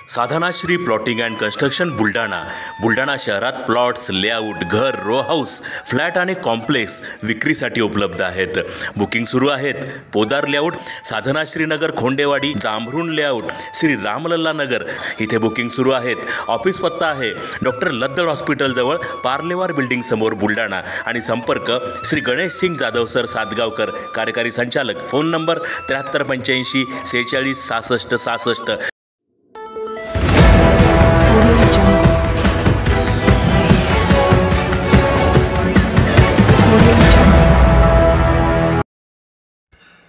Sadhanashri plotting and construction Buldhana शहरात plots, layout, घर, row house, flat आणि कॉम्प्लेक्स विक्रीसाठी उपलब्ध आहेत. बुकिंग सुरू आहेत. पोदार लेआउट, साधनाश्री नगर, खोंडेवाडी, जांभरुण लेआउट, श्री रामलल्ला नगर इथे बुकिंग सुरू आहेत. ऑफिस पत्ता आहे डॉक्टर लद्दड हॉस्पिटल जवळ, पार्लेवार बिल्डिंग समोर, बुलढाणा. आणि संपर्क श्री गणेश सिंग जाधव सर सातगावकर, कार्यकारी संचालक. Phone number 7385 46 66 66.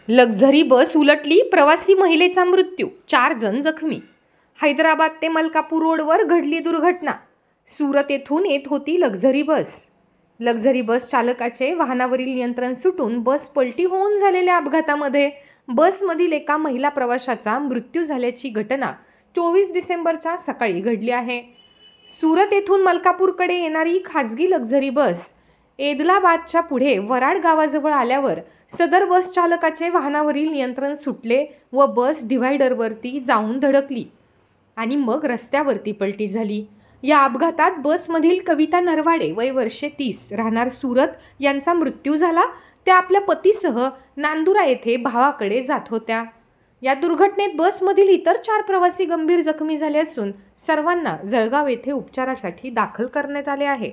लक्झरी बस उलटली, प्रवासी महिलेचा मृत्यू, 4 जण जखमी. हैदराबाद ते मलकापूर रोडवर घडली दुर्घटना. सुरत येथून येत होती लक्झरी बस. लक्झरी बस चालकाचे वाहनावरील नियंत्रण सुटून बस पलटी होऊन झालेल्या अपघातामध्ये बसमधील एका महिला प्रवाशाचा मृत्यू झाल्याची घटना 24 डिसेंबरच्या सकाळी घडली आहे. सुरत येथून मलकापूरकडे येणारी खाजगी लक्झरी बस एदलाबादच्या पुढे वराड गावाजवळ आल्यावर सदर बस चालकाचे वाहनावरील नियंत्रण सुटले व बस डिव्हायडरवरती जाऊन धडकली आणि मग रस्त्यावरती पलटी झाली. या अपघातात बसमधील कविता नरवाडे वय वर्षे 30 राहणार सुरत यांचा मृत्यू झाला. त्या आपल्या पतीसह नांदुरा येथे भावाकडे जात होत्या. या दुर्घटनेत बसमधील इतर 4 प्रवासी गंभीर जखमी झाले असून सर्वांना जळगाव येथे उपचारासाठी दाखल करण्यात आले आहे.